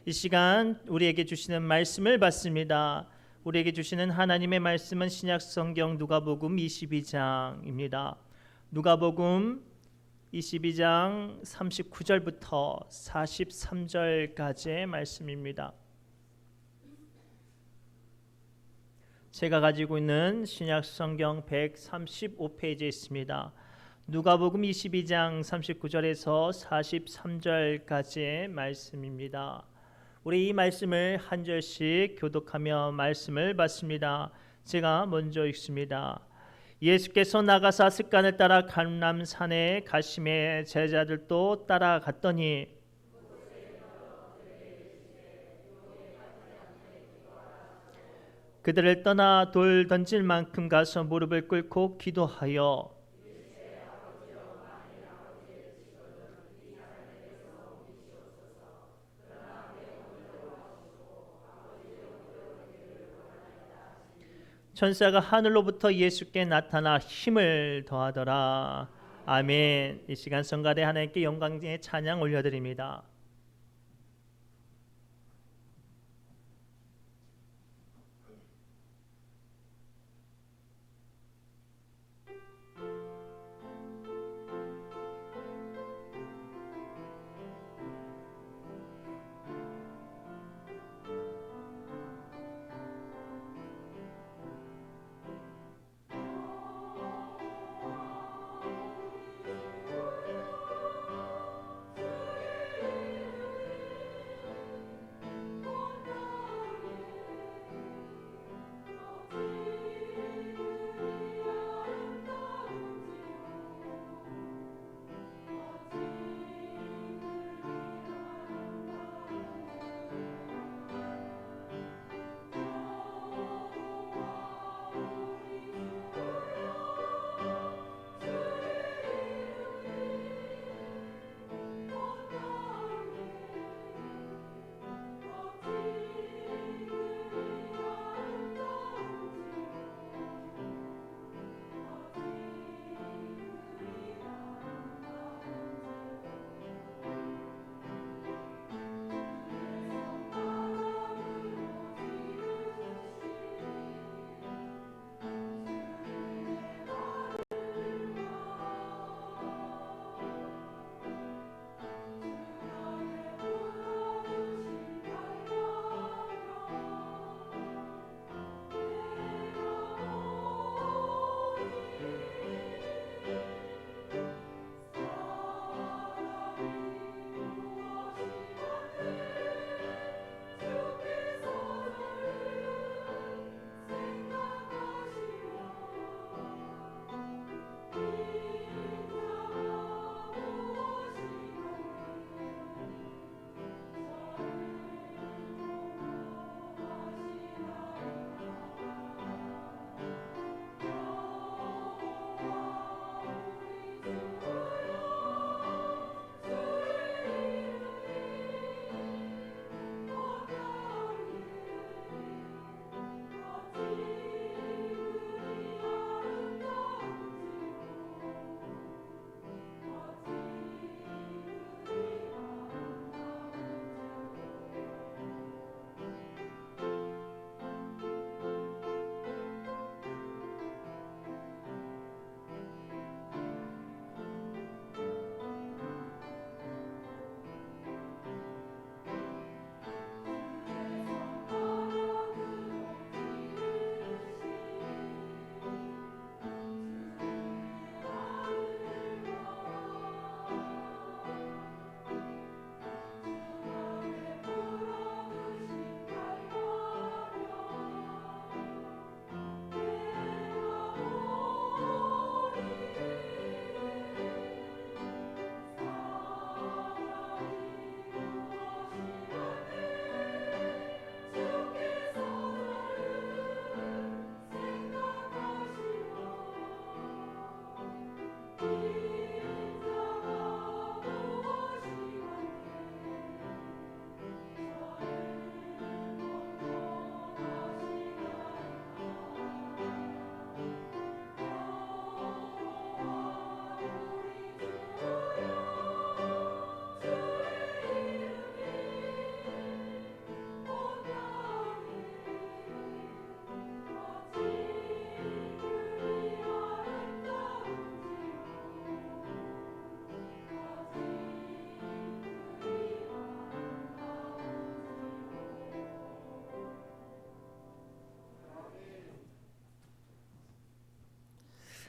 이 시간 우리에게 주시는 말씀을 받습니다. 우리에게 주시는 하나님의 말씀은 신약 성경 누가복음 22장입니다. 누가복음 22장 39절부터 43절까지의 말씀입니다. 제가 가지고 있는 신약 성경 135페이지에 있습니다. 누가복음 22장 39절에서 43절까지의 말씀입니다. 우리 이 말씀을 한 절씩 교독하며 말씀을 받습니다. 제가 먼저 읽습니다. 예수께서 나가사 습관을 따라 감람산에 가심에 제자들도 따라갔더니 그들을 떠나 돌 던질 만큼 가서 무릎을 꿇고 기도하여 천사가 하늘로부터 예수께 나타나 힘을 더하더라. 아멘. 이 시간 성가대 하나님께 영광의 찬양 올려드립니다.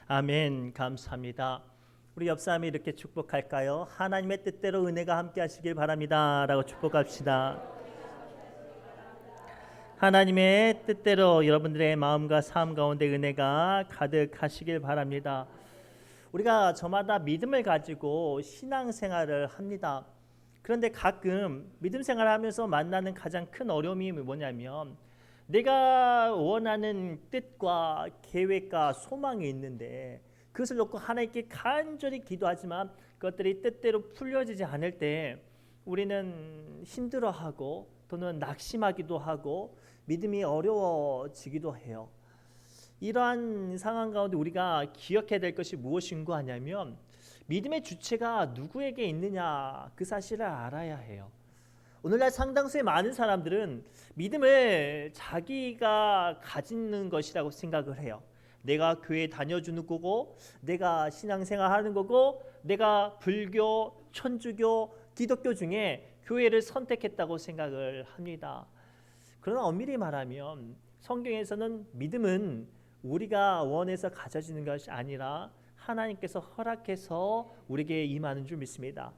아멘. 감사합니다. 우리 옆 사람이 이렇게 축복할까요? 하나님의 뜻대로 은혜가 함께 하시길 바랍니다 라고 축복합시다. 하나님의 뜻대로 여러분들의 마음과 삶 가운데 은혜가 가득하시길 바랍니다. 우리가 저마다 믿음을 가지고 신앙생활을 합니다. 그런데 가끔 믿음 생활을 하면서 만나는 가장 큰 어려움이 뭐냐면, 내가 원하는 뜻과 계획과 소망이 있는데 그것을 놓고 하나님께 간절히 기도하지만 그것들이 뜻대로 풀려지지 않을 때 우리는 힘들어하고 또는 낙심하기도 하고 믿음이 어려워지기도 해요. 이러한 상황 가운데 우리가 기억해야 될 것이 무엇인가 하냐면, 믿음의 주체가 누구에게 있느냐 그 사실을 알아야 해요. 오늘날 상당수의 많은 사람들은 믿음을 자기가 가지는 것이라고 생각을 해요. 내가 교회 다녀주는 거고, 내가 신앙생활 하는 거고, 내가 불교, 천주교, 기독교 중에 교회를 선택했다고 생각을 합니다. 그러나 엄밀히 말하면 성경에서는 믿음은 우리가 원해서 가져지는 것이 아니라 하나님께서 허락해서 우리에게 임하는 줄 믿습니다.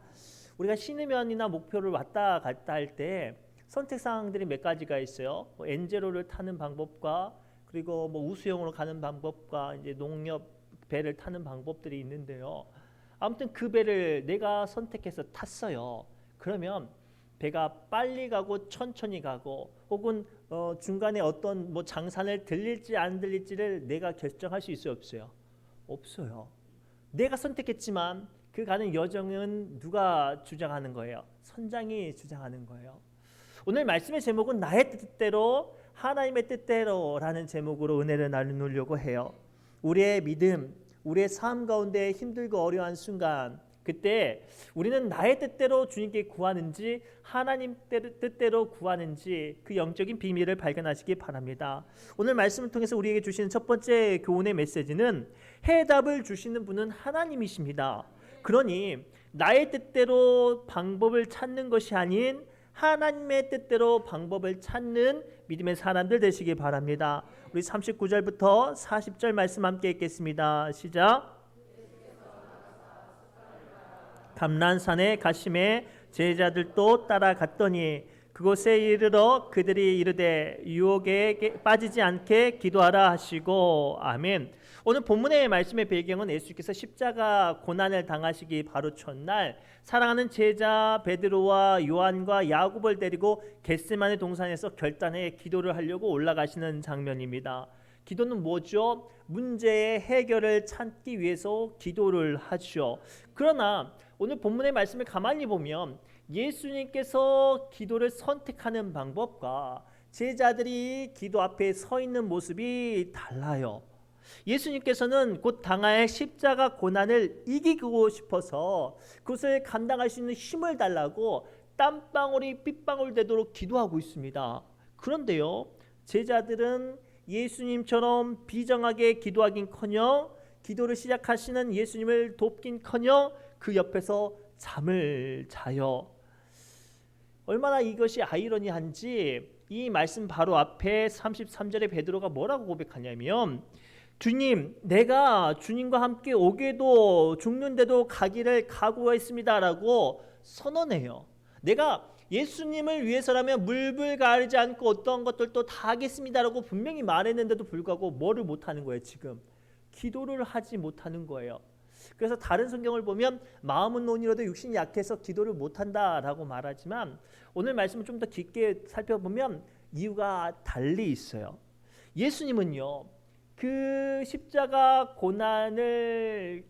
우리가 신의면이나 목표를 왔다 갔다 할 때 선택 사항들이 몇 가지가 있어요. 엔제로를 타는 방법과 그리고 우수형으로 가는 방법과 이제 농협 배를 타는 방법들이 있는데요. 아무튼 그 배를 내가 선택해서 탔어요. 그러면 배가 빨리 가고 천천히 가고 혹은 중간에 어떤 장산을 들릴지 안 들릴지를 내가 결정할 수 있어요, 없어요? 없어요. 내가 선택했지만 그 가는 여정은 누가 주장하는 거예요? 선장이 주장하는 거예요. 오늘 말씀의 제목은 나의 뜻대로 하나님의 뜻대로라는 제목으로 은혜를 나누려고 해요. 우리의 믿음, 우리의 삶 가운데 힘들고 어려운 순간, 그때 우리는 나의 뜻대로 주님께 구하는지 하나님 뜻대로 구하는지 그 영적인 비밀을 발견하시기 바랍니다. 오늘 말씀을 통해서 우리에게 주시는 첫 번째 교훈의 메시지는 해답을 주시는 분은 하나님이십니다. 그러니 나의 뜻대로 방법을 찾는 것이 아닌 하나님의 뜻대로 방법을 찾는 믿음의 사람들 되시기 바랍니다. 우리 39절부터 40절 말씀 함께 읽겠습니다. 시작. 감난산에 가심에 제자들도 따라갔더니 그곳에 이르러 그들이 이르되 유혹에 빠지지 않게 기도하라 하시고. 아멘. 오늘 본문의 말씀의 배경은 예수께서 십자가 고난을 당하시기 바로 첫날 사랑하는 제자 베드로와 요한과 야곱을 데리고 겟세마네 동산에서 결단의 기도를 하려고 올라가시는 장면입니다. 기도는 뭐죠? 문제의 해결을 찾기 위해서 기도를 하죠. 그러나 오늘 본문의 말씀을 가만히 보면 예수님께서 기도를 선택하는 방법과 제자들이 기도 앞에 서 있는 모습이 달라요. 예수님께서는 곧 당할 십자가 고난을 이기고 싶어서 그것을 감당할 수 있는 힘을 달라고 땀방울이 핏방울 되도록 기도하고 있습니다. 그런데요, 제자들은 예수님처럼 비정하게 기도하긴커녕 기도를 시작하시는 예수님을 돕긴커녕 그 옆에서 잠을 자요. 얼마나 이것이 아이러니한지 이 말씀 바로 앞에 33절에 베드로가 뭐라고 고백하냐면, 주님, 내가 주님과 함께 오게도 죽는데도 가기를 각오했습니다라고 선언해요. 내가 예수님을 위해서라면 물불 가리지 않고 어떤 것들도 다 하겠습니다라고 분명히 말했는데도 불구하고 뭐를 못하는 거예요? 지금 기도를 하지 못하는 거예요. 그래서 다른 성경을 보면 마음은 논이라도 육신이 약해서 기도를 못한다라고 말하지만 오늘 말씀을 좀 더 깊게 살펴보면 이유가 달리 있어요. 예수님은요, 그 십자가 고난을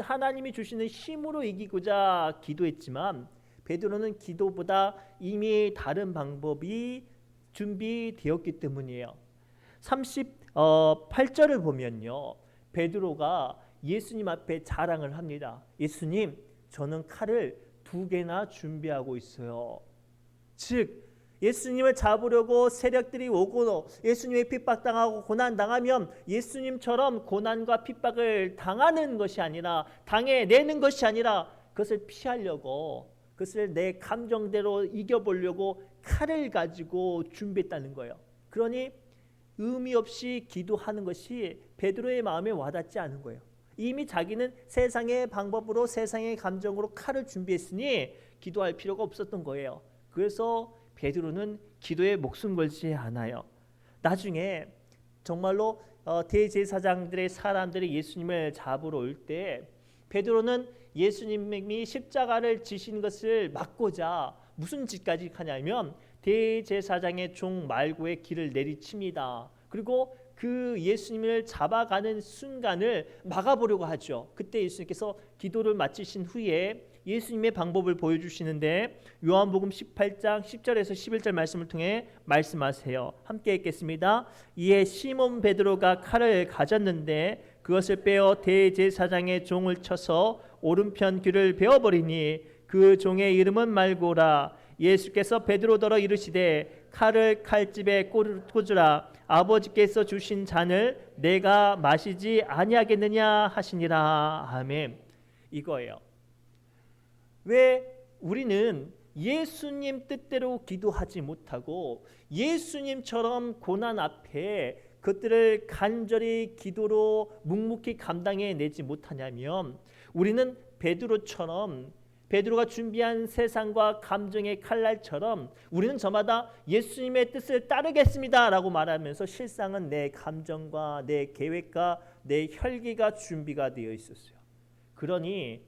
하나님이 주시는 힘으로 이기고자 기도했지만 베드로는 기도보다 이미 다른 방법이 준비되었기 때문이에요. 38절을 보면요, 베드로가 예수님 앞에 자랑을 합니다. 예수님, 저는 칼을 2개나 준비하고 있어요. 즉 예수님을 잡으려고 세력들이 오고 예수님의 핍박당하고 고난당하면 예수님처럼 고난과 핍박을 당하는 것이 아니라 당해내는 것이 아니라 그것을 피하려고, 그것을 내 감정대로 이겨보려고 칼을 가지고 준비했다는 거예요. 그러니 의미 없이 기도하는 것이 베드로의 마음에 와닿지 않은 거예요. 이미 자기는 세상의 방법으로 세상의 감정으로 칼을 준비했으니 기도할 필요가 없었던 거예요. 그래서 베드로는 기도에 목숨 걸지 않아요. 나중에 정말로 대제사장들의 사람들이 예수님을 잡으러 올 때 베드로는 예수님이 십자가를 지신 것을 막고자 무슨 짓까지 하냐면 대제사장의 종 말고의 길을 내리칩니다. 그리고 그 예수님을 잡아가는 순간을 막아보려고 하죠. 그때 예수님께서 기도를 마치신 후에 예수님의 방법을 보여주시는데 요한복음 18장 10절에서 11절 말씀을 통해 말씀하세요. 함께 읽겠습니다. 이에 시몬 베드로가 칼을 가졌는데 그것을 빼어 대제사장의 종을 쳐서 오른편 귀를 베어버리니 그 종의 이름은 말고라. 예수께서 베드로더러 이르시되 칼을 칼집에 꽂으라. 아버지께서 주신 잔을 내가 마시지 아니하겠느냐 하시니라. 아멘. 이거예요. 왜 우리는 예수님 뜻대로 기도하지 못하고 예수님처럼 고난 앞에 그것들을 간절히 기도로 묵묵히 감당해내지 못하냐면 우리는 베드로처럼 베드로가 준비한 세상과 감정의 칼날처럼 우리는 저마다 예수님의 뜻을 따르겠습니다 라고 말하면서 실상은 내 감정과 내 계획과 내 혈기가 준비가 되어 있었어요. 그러니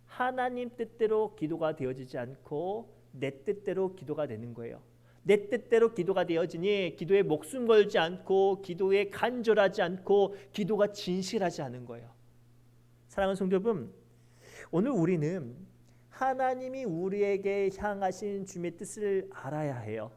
하나님 뜻대로 기도가 되어지지 않고 내 뜻대로 기도가 되는 거예요. 내 뜻대로 기도가 되어지니 기도에 목숨 걸지 않고 기도에 간절하지 않고 기도가 진실하지 않은 거예요. 사랑하는 성도 여러분, 오늘 우리는 하나님이 우리에게 향하신 주님의 뜻을 알아야 해요.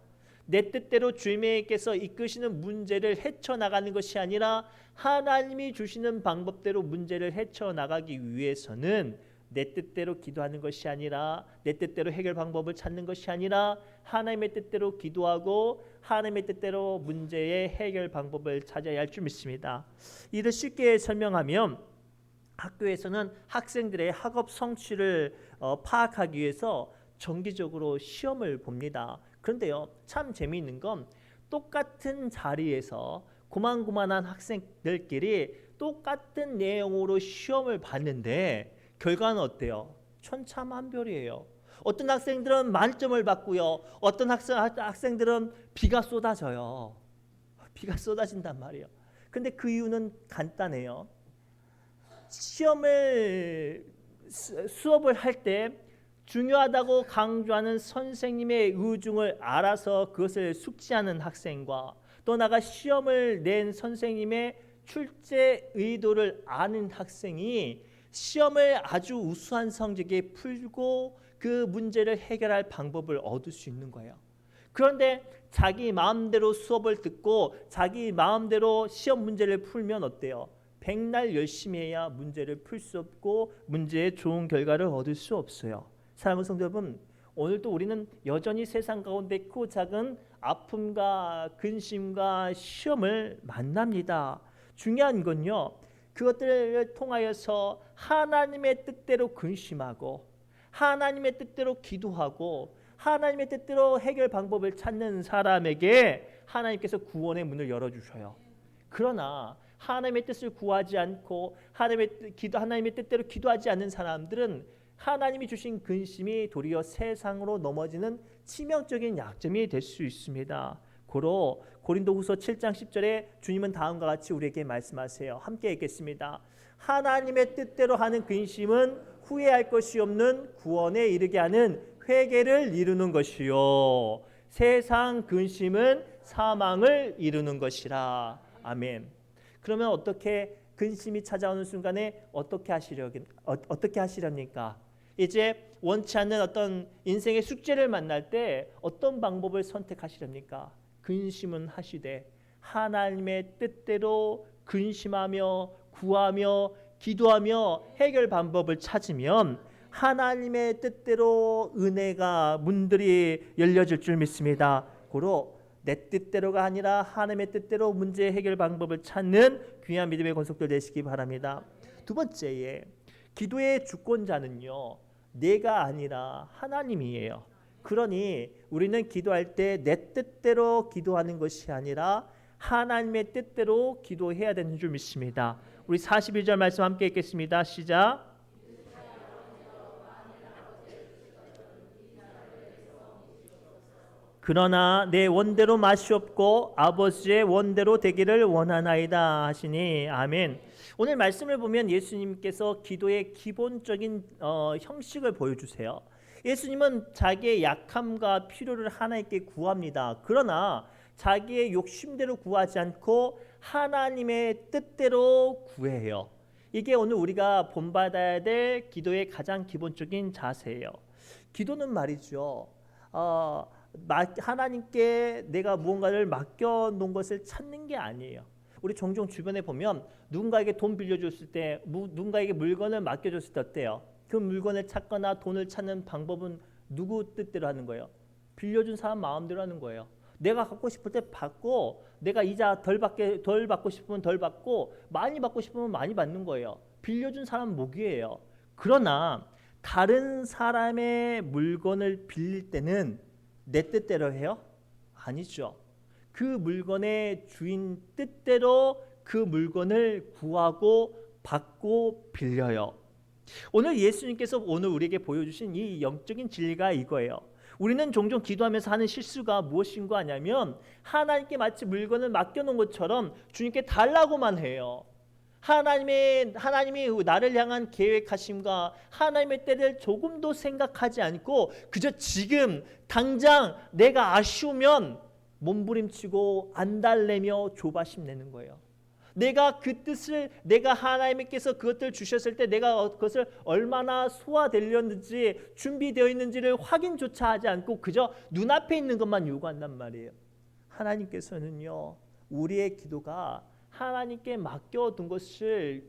내 뜻대로 주님께서 이끄시는 문제를 헤쳐나가는 것이 아니라 하나님이 주시는 방법대로 문제를 헤쳐나가기 위해서는 내 뜻대로 기도하는 것이 아니라 내 뜻대로 해결 방법을 찾는 것이 아니라 하나님의 뜻대로 기도하고 하나님의 뜻대로 문제의 해결 방법을 찾아야 할 줄 믿습니다. 이를 쉽게 설명하면 학교에서는 학생들의 학업 성취를 파악하기 위해서 정기적으로 시험을 봅니다. 그런데요, 참 재미있는 건 똑같은 자리에서 고만고만한 학생들끼리 똑같은 내용으로 시험을 봤는데 결과는 어때요? 천차만별이에요. 어떤 학생들은 만점을 받고요. 어떤 학생들은 비가 쏟아져요. 비가 쏟아진단 말이에요. 근데 그 이유는 간단해요. 수업을 할 때 중요하다고 강조하는 선생님의 의중을 알아서 그것을 숙지하는 학생과 또 나아가 시험을 낸 선생님의 출제 의도를 아는 학생이 시험을 아주 우수한 성적에 풀고 그 문제를 해결할 방법을 얻을 수 있는 거예요. 그런데 자기 마음대로 수업을 듣고 자기 마음대로 시험 문제를 풀면 어때요? 백날 열심히 해야 문제를 풀 수 없고 문제에 좋은 결과를 얻을 수 없어요. 사랑하는 성도 여러분, 오늘도 우리는 여전히 세상 가운데 크고 작은 아픔과 근심과 시험을 만납니다. 중요한 건요, 그것들을 통하여서 하나님의 뜻대로 근심하고 하나님의 뜻대로 기도하고 하나님의 뜻대로 해결 방법을 찾는 사람에게 하나님께서 구원의 문을 열어주셔요. 그러나 하나님의 뜻을 구하지 않고 하나님의 뜻대로 기도하지 않는 사람들은 하나님이 주신 근심이 도리어 세상으로 넘어지는 치명적인 약점이 될 수 있습니다. 고로 고린도후서 7장 10절에 주님은 다음과 같이 우리에게 말씀하세요. 함께 읽겠습니다. 하나님의 뜻대로 하는 근심은 후회할 것이 없는 구원에 이르게 하는 회개를 이루는 것이요 세상 근심은 사망을 이루는 것이라. 아멘. 그러면 어떻게 근심이 찾아오는 순간에 어떻게 하시렵니까? 이제 원치 않는 어떤 인생의 숙제를 만날 때 어떤 방법을 선택하시렵니까? 근심은 하시되 하나님의 뜻대로 근심하며 구하며 기도하며 해결 방법을 찾으면 하나님의 뜻대로 은혜가 문들이 열려질 줄 믿습니다. 고로 내 뜻대로가 아니라 하나님의 뜻대로 문제 해결 방법을 찾는 귀한 믿음의 권속들 되시기 바랍니다. 두 번째에 기도의 주권자는요, 내가 아니라 하나님이에요. 그러니 우리는 기도할 때 내 뜻대로 기도하는 것이 아니라 하나님의 뜻대로 기도해야 되는 줄 믿습니다. 우리 41절 말씀 함께 읽겠습니다. 시작. 그러나 내 원대로 마시옵고 아버지의 원대로 되기를 원하나이다 하시니 아멘. 오늘 말씀을 보면 예수님께서 기도의 기본적인 형식을 보여주세요. 예수님은 자기의 약함과 필요를 하나님께 구합니다. 그러나 자기의 욕심대로 구하지 않고 하나님의 뜻대로 구해요. 이게 오늘 우리가 본받아야 될 기도의 가장 기본적인 자세예요. 기도는 말이죠. 하나님께 내가 무언가를 맡겨놓은 것을 찾는 게 아니에요. 우리 종종 주변에 보면 누군가에게 돈 빌려줬을 때, 누군가에게 물건을 맡겨줬을 때 어때요? 그 물건을 찾거나 돈을 찾는 방법은 누구 뜻대로 하는 거예요? 빌려준 사람 마음대로 하는 거예요. 내가 갖고 싶을 때 받고, 내가 이자 덜 받고 싶으면 덜 받고, 많이 받고 싶으면 많이 받는 거예요. 빌려준 사람 목이에요. 그러나 다른 사람의 물건을 빌릴 때는 내 뜻대로 해요? 아니죠. 그 물건의 주인 뜻대로 그 물건을 구하고 받고 빌려요. 오늘 예수님께서 오늘 우리에게 보여주신 이 영적인 진리가 이거예요. 우리는 종종 기도하면서 하는 실수가 무엇인 거 아냐면 하나님께 마치 물건을 맡겨놓은 것처럼 주님께 달라고만 해요. 하나님이 나를 향한 계획하심과 하나님의 때를 조금도 생각하지 않고 그저 지금 당장 내가 아쉬우면 몸부림치고 안달내며 조바심 내는 거예요. 내가 그 뜻을 내가 하나님께서 그것들을 주셨을 때 내가 그것을 얼마나 소화되렸는지 준비되어 있는지를 확인조차 하지 않고 그저 눈앞에 있는 것만 요구한단 말이에요. 하나님께서는요, 우리의 기도가 하나님께 맡겨둔 것을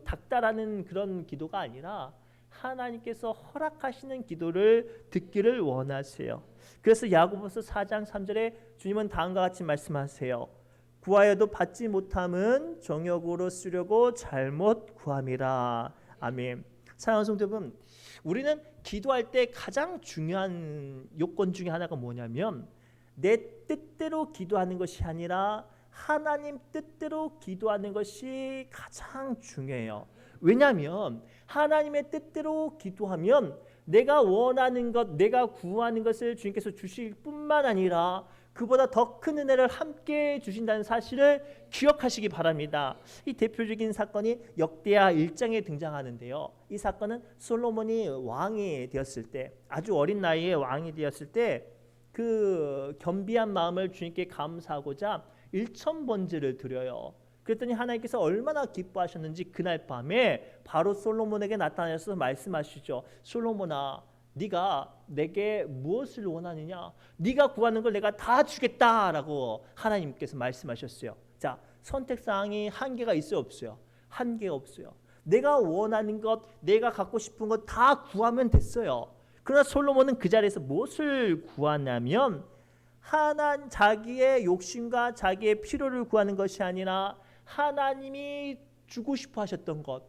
닥달하는 그런 기도가 아니라 하나님께서 허락하시는 기도를 듣기를 원하세요. 그래서 야고보서 4장 3절에 주님은 다음과 같이 말씀하세요. 구하여도 받지 못함은 정욕으로 쓰려고 잘못 구함이라. 아멘. 사랑하는 성도 여러분, 우리는 기도할 때 가장 중요한 요건 중에 하나가 뭐냐면 내 뜻대로 기도하는 것이 아니라 하나님 뜻대로 기도하는 것이 가장 중요해요. 왜냐하면 하나님의 뜻대로 기도하면 내가 원하는 것, 내가 구하는 것을 주님께서 주실 뿐만 아니라 그보다 더 큰 은혜를 함께 주신다는 사실을 기억하시기 바랍니다. 이 대표적인 사건이 역대하 1장에 등장하는데요. 이 사건은 솔로몬이 왕이 되었을 때, 아주 어린 나이에 왕이 되었을 때 그 겸비한 마음을 주님께 감사하고자 1,000번제를 드려요. 그랬더니 하나님께서 얼마나 기뻐하셨는지 그날 밤에 바로 솔로몬에게 나타나셔서 말씀하시죠. 솔로몬아, 네가 내게 무엇을 원하느냐? 네가 구하는 걸 내가 다 주겠다라고 하나님께서 말씀하셨어요. 자, 선택사항이 한계가 있어요, 없어요? 한계가 없어요. 내가 원하는 것, 내가 갖고 싶은 것 다 구하면 됐어요. 그러나 솔로몬은 그 자리에서 무엇을 구하냐면 자기의 욕심과 자기의 필요를 구하는 것이 아니라 하나님이 주고 싶어 하셨던 것,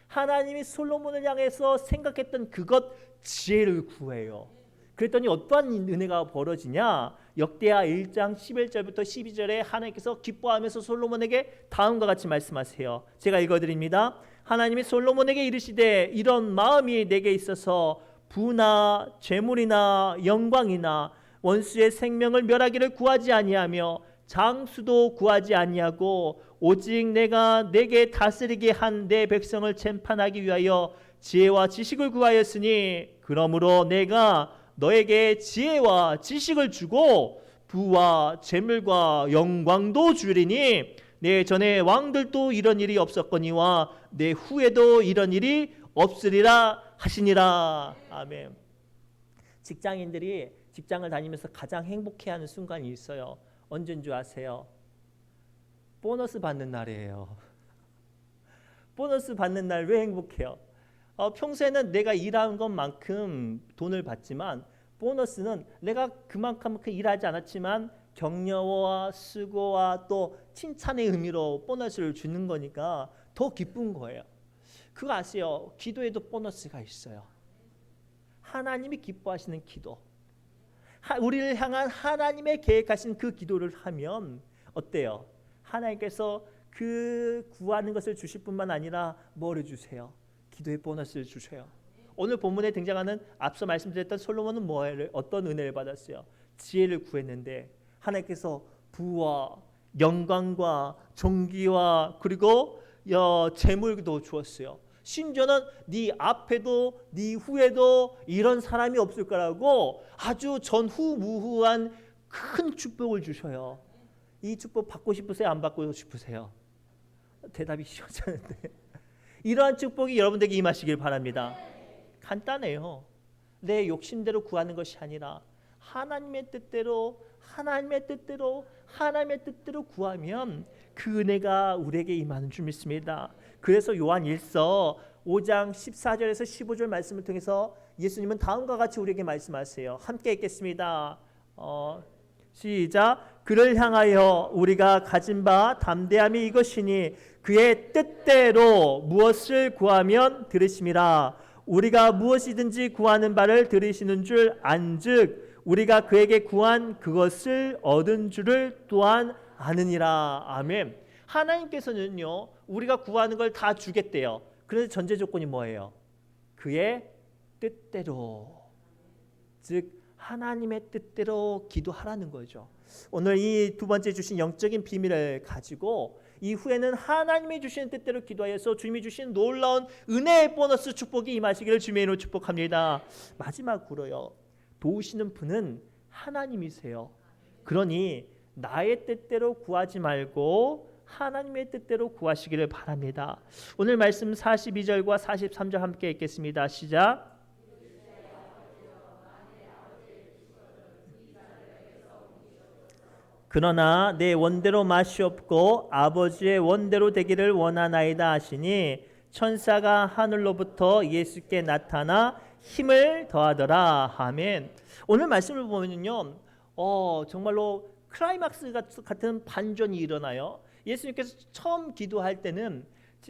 하나님이 솔로몬을 향해서 생각했던 그것, 지혜를 구해요. 그랬더니 어떠한 은혜가 벌어지냐? 역대하 1장 11절부터 12절에 하나님께서 기뻐하면서 솔로몬에게 다음과 같이 말씀하세요. 제가 읽어드립니다. 하나님이 솔로몬에게 이르시되 이런 마음이 내게 있어서 부나 재물이나 영광이나 원수의 생명을 멸하기를 구하지 아니하며 장수도 구하지 아니하고 오직 내가 내게 다스리게 한 내 백성을 심판하기 위하여 지혜와 지식을 구하였으니 그러므로 내가 너에게 지혜와 지식을 주고 부와 재물과 영광도 주리니 내 전에 왕들도 이런 일이 없었거니와 내 후에도 이런 일이 없으리라 하시니라. 아멘. 직장인들이 직장을 다니면서 가장 행복해하는 순간이 있어요. 언제인 줄 아세요? 보너스 받는 날이에요. 보너스 받는 날 왜 행복해요? 평소에는 내가 일한 것만큼 돈을 받지만 보너스는 내가 그만큼 일하지 않았지만 격려와 수고와 또 칭찬의 의미로 보너스를 주는 거니까 더 기쁜 거예요. 그거 아세요? 기도에도 보너스가 있어요. 하나님이 기뻐하시는 기도, 우리를 향한 하나님의 계획하신 그 기도를 하면 어때요? 하나님께서 그 구하는 것을 주실 뿐만 아니라 뭐를 주세요? 기도의 보너스를 주셔요. 오늘 본문에 등장하는 앞서 말씀드렸던 솔로몬은 뭐를 어떤 은혜를 받았어요? 지혜를 구했는데 하나님께서 부와 영광과 존귀와 그리고 재물도 주었어요. 심지어는 네 앞에도 네 후에도 이런 사람이 없을 거라고 아주 전후무후한 큰 축복을 주셔요. 이 축복 받고 싶으세요? 안 받고 싶으세요? 대답이 쉬워지 않은데 이러한 축복이 여러분들에게 임하시길 바랍니다. 간단해요. 내 욕심대로 구하는 것이 아니라 하나님의 뜻대로 구하면 그 은혜가 우리에게 임하는 줄 믿습니다. 그래서 요한 1서 5장 14절에서 15절 말씀을 통해서 예수님은 다음과 같이 우리에게 말씀하세요. 함께 읽겠습니다. 시작. 그를 향하여 우리가 가진 바 담대함이 이것이니 그의 뜻대로 무엇을 구하면 들으심이라. 우리가 무엇이든지 구하는 바를 들으시는 줄 안즉 우리가 그에게 구한 그것을 얻은 줄을 또한 아느니라. 아멘. 하나님께서는요 우리가 구하는 걸 다 주겠대요. 그런데 전제 조건이 뭐예요? 그의 뜻대로, 즉 하나님의 뜻대로 기도하라는 거죠. 오늘 이 두 번째 주신 영적인 비밀을 가지고 이후에는 하나님이 주시는 뜻대로 기도하여서 주님이 주신 놀라운 은혜의 보너스 축복이 임하시기를 주님의 이름으로 축복합니다. 마지막으로요, 도우시는 분은 하나님이세요. 그러니 나의 뜻대로 구하지 말고 하나님의 뜻대로 구하시기를 바랍니다. 오늘 말씀 42절과 43절 함께 읽겠습니다. 시작. 그러나 내 원대로 마시옵고 아버지의 원대로 되기를 원하나이다 하시니 천사가 하늘로부터 예수께 나타나 힘을 더하더라. 아멘. 오늘 말씀을 보면요, 정말로 클라이막스 같은 반전이 일어나요. 예수님께서 처음 기도할 때는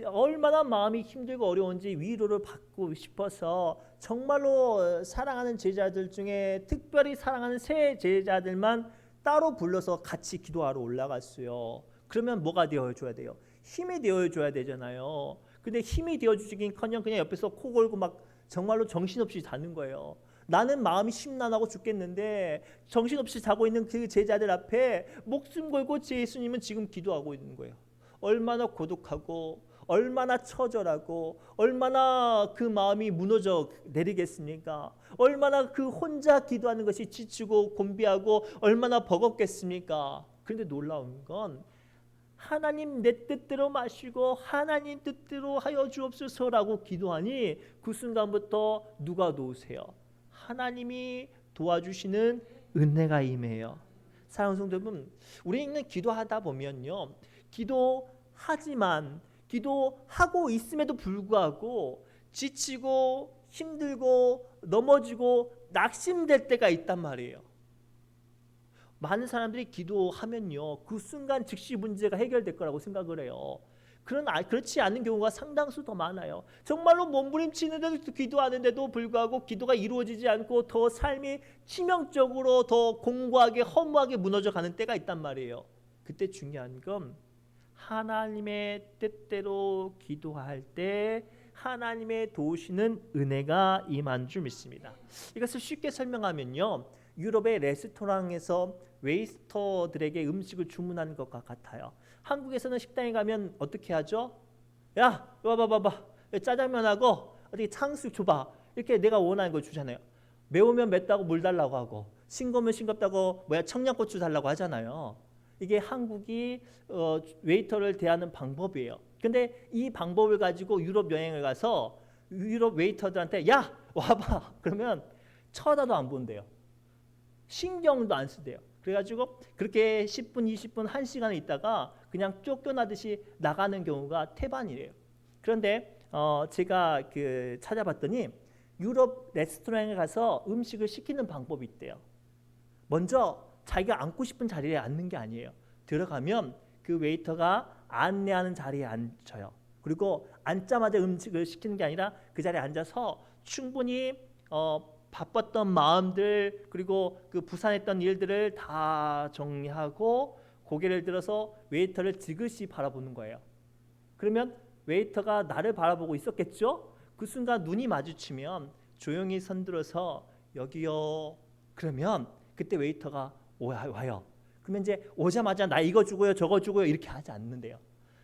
얼마나 마음이 힘들고 어려운지 위로를 받고 싶어서 정말로 사랑하는 제자들 중에 특별히 사랑하는 세 제자들만 따로 불러서 같이 기도하러 올라갔어요. 그러면 뭐가 되어줘야 돼요? 힘이 되어줘야 되잖아요. 근데 힘이 되어주기는커녕 그냥 옆에서 코 골고 막 정말로 정신없이 자는 거예요. 나는 마음이 심란하고 죽겠는데 정신없이 자고 있는 그 제자들 앞에 목숨 걸고 예수님은 지금 기도하고 있는 거예요. 얼마나 고독하고 얼마나 처절하고 얼마나 그 마음이 무너져 내리겠습니까? 얼마나 그 혼자 기도하는 것이 지치고 곤비하고 얼마나 버겁겠습니까? 그런데 놀라운 건 하나님 내 뜻대로 마시고 하나님 뜻대로 하여 주옵소서라고 기도하니 그 순간부터 누가 도우세요? 하나님이 도와주시는 은혜가 임해요. 사랑하는 성도 여러분, 우리는 기도하다 보면요, 기도하고 있음에도 불구하고 지치고 힘들고 넘어지고 낙심될 때가 있단 말이에요. 많은 사람들이 기도하면요 그 순간 즉시 문제가 해결될 거라고 생각을 해요. 그렇지 않은 경우가 상당수 더 많아요. 정말로 몸부림치는데도 기도하는데도 불구하고 기도가 이루어지지 않고 더 삶이 치명적으로 더 공고하게 허무하게 무너져 가는 때가 있단 말이에요. 그때 중요한 건 하나님의 뜻대로 기도할 때 하나님의 도우시는 은혜가 임한 줄 믿습니다. 이것을 쉽게 설명하면요, 유럽의 레스토랑에서 웨이터들에게 음식을 주문하는 것과 같아요. 한국에서는 식당에 가면 어떻게 하죠? 야, 봐봐, 짜장면하고 어디 탕수육 줘봐. 이렇게 내가 원하는 걸 주잖아요. 매우면 맵다고 물 달라고 하고, 싱거우면 싱겁다고 청양고추 달라고 하잖아요. 이게 한국이 웨이터를 대하는 방법이에요. 근데 이 방법을 가지고 유럽 여행을 가서 유럽 웨이터들한테 야, 와봐. 그러면 쳐다도 안 본대요. 신경도 안 쓰대요. 그래가지고 그렇게 10분, 20분, 1시간을 있다가 그냥 쫓겨나듯이 나가는 경우가 태반이래요. 그런데 제가 찾아봤더니 유럽 레스토랑에 가서 음식을 시키는 방법이 있대요. 먼저 자기가 앉고 싶은 자리에 앉는 게 아니에요. 들어가면 그 웨이터가 안내하는 자리에 앉혀요. 그리고 앉자마자 음식을 시키는 게 아니라 그 자리에 앉아서 충분히 바빴던 마음들 그리고 그 부산했던 일들을 다 정리하고 고개를 들어서 웨이터를 지그시 바라보는 거예요. 그러면 웨이터가 나를 바라보고 있었겠죠? 그 순간 눈이 마주치면 조용히 손들어서 여기요. 그러면 그때 웨이터가 와요. 그러면 이제 오자마자 나 이거 주고요 저거 주고요 이렇게 하지 않는데요.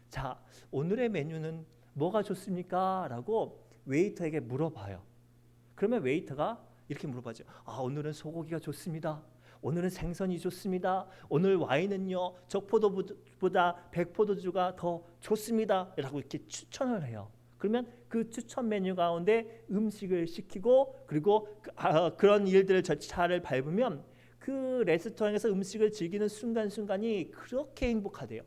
자, 오늘의 메뉴는 뭐가 좋습니까? 라고 웨이터에게 물어봐요. 그러면 웨이터가 이렇게 물어봐죠. 오늘은 소고기가 좋습니다. 오늘은 생선이 좋습니다. 오늘 와인은요 적포도보다 백포도주가 더 좋습니다. 라고 이렇게 추천을 해요. 그러면 그 추천 메뉴 가운데 음식을 시키고 그리고 그런 일들을 절차를 밟으면 그 레스토랑에서 음식을 즐기는 순간순간이 그렇게 행복하대요.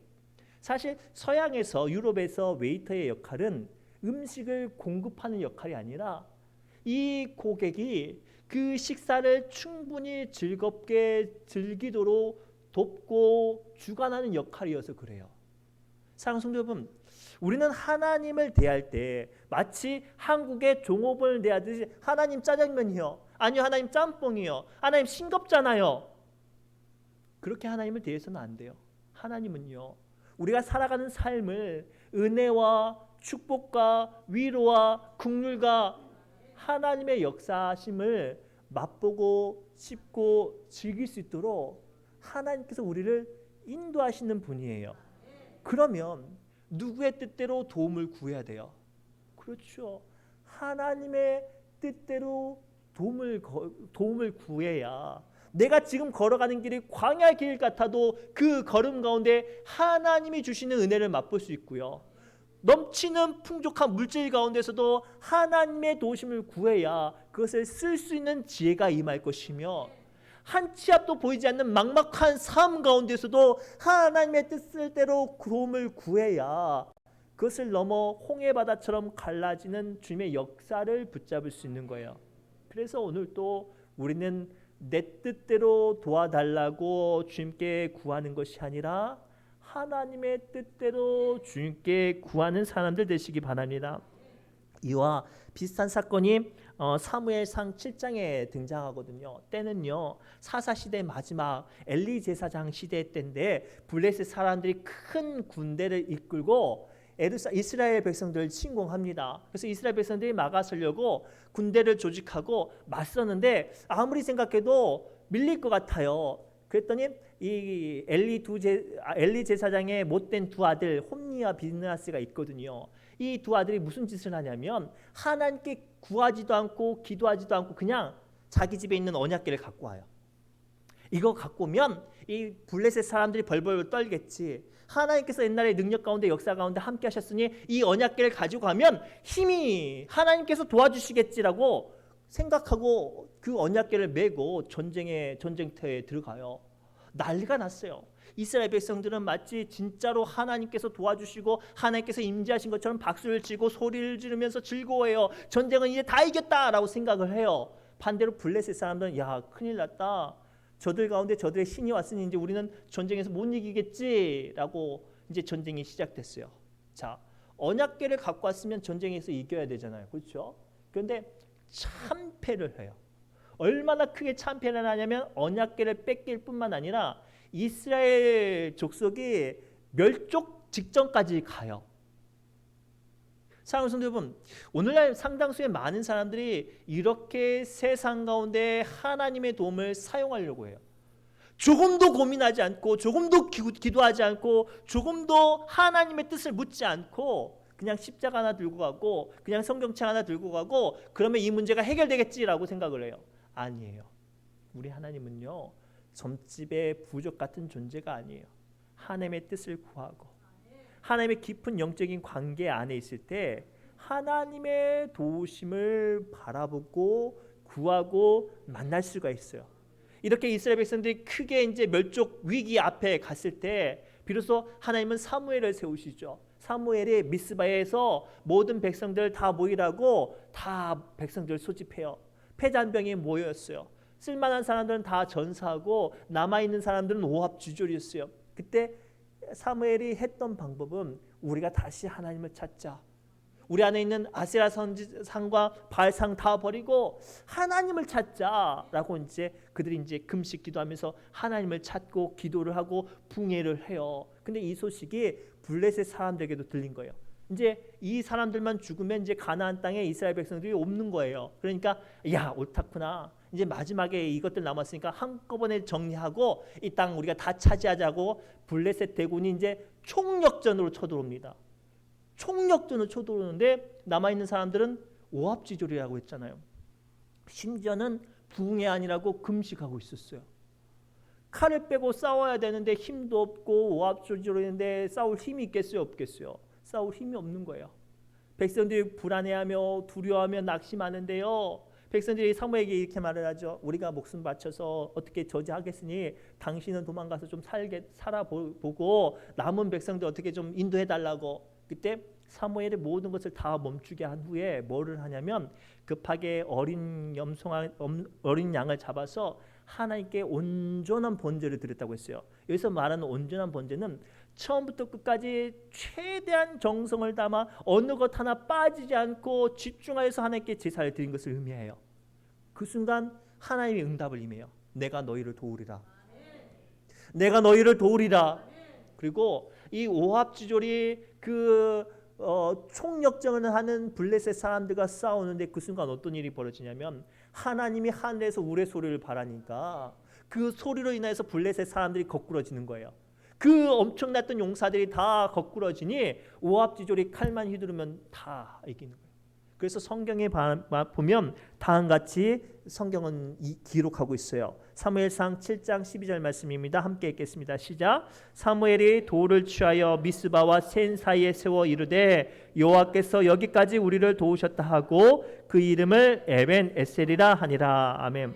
사실 서양에서 유럽에서 웨이터의 역할은 음식을 공급하는 역할이 아니라 이 고객이 그 식사를 충분히 즐겁게 즐기도록 돕고 주관하는 역할이어서 그래요. 사랑하는 성도 여러분, 우리는 하나님을 대할 때 마치 한국의 종업원을 대하듯이 하나님 짜장면이요, 아니요 하나님 짬뽕이요, 하나님 싱겁잖아요. 그렇게 하나님을 대해서는 안 돼요. 하나님은요, 우리가 살아가는 삶을 은혜와 축복과 위로와 긍휼과 하나님의 역사하심을 맛보고 씹고 즐길 수 있도록 하나님께서 우리를 인도하시는 분이에요. 그러면 누구의 뜻대로 도움을 구해야 돼요? 그렇죠. 하나님의 뜻대로 도움을 구해야 내가 지금 걸어가는 길이 광야 길 같아도 그 걸음 가운데 하나님이 주시는 은혜를 맛볼 수 있고요. 넘치는 풍족한 물질 가운데서도 하나님의 도우심을 구해야 그것을 쓸 수 있는 지혜가 임할 것이며 한 치 앞도 보이지 않는 막막한 삶 가운데서도 하나님의 뜻대로 도움을 구해야 그것을 넘어 홍해 바다처럼 갈라지는 주님의 역사를 붙잡을 수 있는 거예요. 그래서 오늘 또 우리는 내 뜻대로 도와달라고 주님께 구하는 것이 아니라 하나님의 뜻대로 주님께 구하는 사람들 되시기 바랍니다. 이와 비슷한 사건이 사무엘상 7장에 등장하거든요. 때는요 사사시대 마지막 엘리 제사장 시대 때인데 블레셋 사람들이 큰 군대를 이끌고 이스라엘 백성들을 침공합니다. 그래서 이스라엘 백성들이 막아서려고 군대를 조직하고 맞섰는데 아무리 생각해도 밀릴 것 같아요. 그랬더니 이 엘리 제사장의 못된 두 아들 홈니와 비느하스가 있거든요. 이 두 아들이 무슨 짓을 하냐면 하나님께 구하지도 않고 기도하지도 않고 그냥 자기 집에 있는 언약궤를 갖고 와요. 이거 갖고 오면 이 블레셋 사람들이 벌벌 떨겠지. 하나님께서 옛날에 능력 가운데 역사 가운데 함께 하셨으니 이 언약궤를 가지고 가면 힘이 하나님께서 도와주시겠지라고 생각하고 그 언약궤를 메고 전쟁터에 들어가요. 난리가 났어요. 이스라엘 백성들은 마치 진짜로 하나님께서 도와주시고 하나님께서 임재하신 것처럼 박수를 치고 소리를 지르면서 즐거워해요. 전쟁은 이제 다 이겼다라고 생각을 해요. 반대로 블레셋 사람들은 야 큰일 났다. 저들 가운데 저들의 신이 왔으니 이제 우리는 전쟁에서 못 이기겠지라고 이제 전쟁이 시작됐어요. 자, 언약궤를 갖고 왔으면 전쟁에서 이겨야 되잖아요. 그렇죠? 그런데 참패를 해요. 얼마나 크게 참패를 하냐면 언약궤를 뺏길 뿐만 아니라 이스라엘 족속이 멸족 직전까지 가요. 사랑하는 성도 여러분, 오늘날 상당수의 많은 사람들이 이렇게 세상 가운데 하나님의 도움을 사용하려고 해요. 조금도 고민하지 않고 조금도 기도하지 않고 조금도 하나님의 뜻을 묻지 않고 그냥 십자가 하나 들고 가고 그냥 성경책 하나 들고 가고 그러면 이 문제가 해결되겠지라고 생각을 해요. 아니에요. 우리 하나님은요 점집의 부족 같은 존재가 아니에요. 하나님의 뜻을 구하고 하나님의 깊은 영적인 관계 안에 있을 때 하나님의 도우심을 바라보고 구하고 만날 수가 있어요. 이렇게 이스라엘 백성들이 크게 이제 멸족 위기 앞에 갔을 때 비로소 하나님은 사무엘을 세우시죠. 사무엘이 미스바에서 모든 백성들 다 모이라고 다 백성들 소집해요. 패잔병이 모였어요. 쓸만한 사람들은 다 전사하고 남아있는 사람들은 오합지졸이었어요. 그때 사무엘이 했던 방법은 우리가 다시 하나님을 찾자. 우리 안에 있는 아세라 상과 바알상 다 버리고 하나님을 찾자라고 이제 그들이 이제 금식 기도하면서 하나님을 찾고 기도를 하고 붕해를 해요. 근데 이 소식이 블레셋 사람들에게도 들린 거예요. 이제 이 사람들만 죽으면 이제 가나안 땅에 이스라엘 백성들이 없는 거예요. 그러니까 야, 옳다구나. 이제 마지막에 이것들 남았으니까 한꺼번에 정리하고 이 땅 우리가 다 차지하자고 블레셋 대군이 이제 총력전으로 쳐들어옵니다. 총력전으로 쳐들어오는데 남아있는 사람들은 오합지졸이라고 했잖아요. 심지어는 붕해 아니라고 금식하고 있었어요. 칼을 빼고 싸워야 되는데 힘도 없고 오합지졸인데 싸울 힘이 있겠어요, 없겠어요? 싸울 힘이 없는 거예요. 백성들이 불안해하며 두려워하며 낙심하는데요. 백성들이 사무엘에게 이렇게 말을 하죠. 우리가 목숨 바쳐서 어떻게 저지하겠으니 당신은 도망가서 좀 살아보고 남은 백성들 어떻게 좀 인도해달라고. 그때 사무엘의 모든 것을 다 멈추게 한 후에 뭐를 하냐면 급하게 어린 양을 잡아서 하나님께 온전한 번제를 드렸다고 했어요. 여기서 말하는 온전한 번제는 처음부터 끝까지 최대한 정성을 담아 어느 것 하나 빠지지 않고 집중하여서 하나님께 제사를 드린 것을 의미해요. 그 순간 하나님의 응답을 임해요. 내가 너희를 도우리라. 내가 너희를 도우리라. 그리고 이 오합지졸이 총력전을 하는 블레셋 사람들과 싸우는데 그 순간 어떤 일이 벌어지냐면 하나님이 하늘에서 우레소리를 바라니까 그 소리로 인해서 블레셋 사람들이 거꾸러지는 거예요. 그 엄청났던 용사들이 다 거꾸러지니 오합지졸이 칼만 휘두르면 다 이기는 거예요. 그래서 성경에 보면 다음같이 성경은 기록하고 있어요. 사무엘상 7장 12절 말씀입니다. 함께 읽겠습니다. 시작. 사무엘이 돌을 취하여 미스바와 센 사이에 세워 이르되 여호와께서 여기까지 우리를 도우셨다 하고 그 이름을 에벤 에셀이라 하니라. 아멘.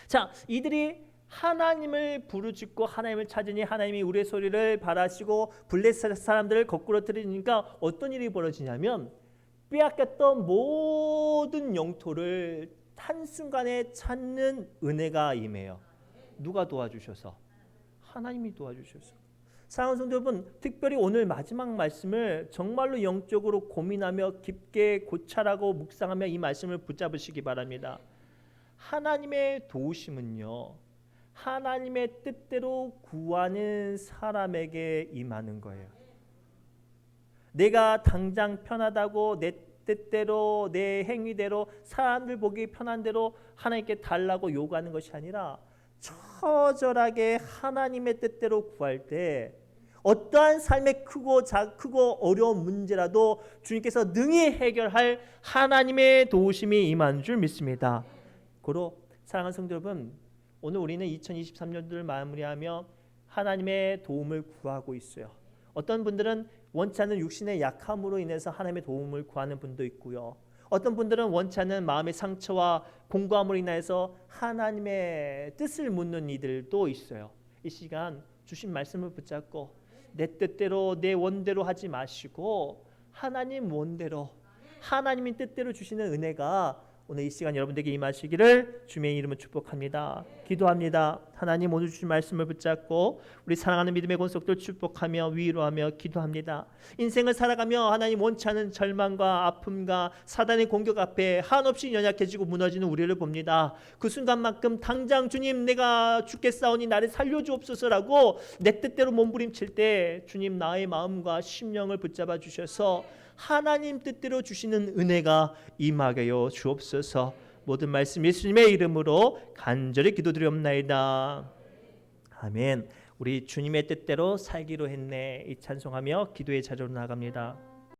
자, 이들이 하나님을 부르짖고 하나님을 찾으니 하나님이 우리의 소리를 바라시고 블레셋 사람들을 거꾸로 들으니까 어떤 일이 벌어지냐면 빼앗겼던 모든 영토를 한순간에 찾는 은혜가 임해요. 누가 도와주셔서? 하나님이 도와주셔서. 사랑하는 성도 여러분, 특별히 오늘 마지막 말씀을 정말로 영적으로 고민하며 깊게 고찰하고 묵상하며 이 말씀을 붙잡으시기 바랍니다. 하나님의 도우심은요, 하나님의 뜻대로 구하는 사람에게 임하는 거예요. 내가 당장 편하다고 내 뜻대로 내 행위대로 사람들 보기 편한 대로 하나님께 달라고 요구하는 것이 아니라 처절하게 하나님의 뜻대로 구할 때 어떠한 삶의 크고 어려운 문제라도 주님께서 능히 해결할 하나님의 도우심이 임하는 줄 믿습니다. 고로 사랑하는 성도 여러분, 오늘 우리는 2023년도를 마무리하며 하나님의 도움을 구하고 있어요. 어떤 분들은 원치 않는 육신의 약함으로 인해서 하나님의 도움을 구하는 분도 있고요. 어떤 분들은 원치 않는 마음의 상처와 공고함으로 인해서 하나님의 뜻을 묻는 이들도 있어요. 이 시간 주신 말씀을 붙잡고 내 뜻대로 내 원대로 하지 마시고 하나님 원대로 하나님의 뜻대로 주시는 은혜가 오늘 이 시간 여러분들에게 임하시기를 주님의 이름으로 축복합니다. 기도합니다. 하나님 오늘 주신 말씀을 붙잡고 우리 사랑하는 믿음의 권속들 축복하며 위로하며 기도합니다. 인생을 살아가며 하나님 원치 않은 절망과 아픔과 사단의 공격 앞에 한없이 연약해지고 무너지는 우리를 봅니다. 그 순간만큼 당장 주님 내가 죽겠사오니 나를 살려주옵소서라고 내 뜻대로 몸부림칠 때 주님 나의 마음과 심령을 붙잡아 주셔서 하나님 뜻대로 주시는 은혜가 임하게 하여 주옵소서. 모든 말씀 예수님의 이름으로 간절히 기도드리옵나이다. 아멘. 우리 주님의 뜻대로 살기로 했네. 이 찬송하며 기도의 자리로 나갑니다.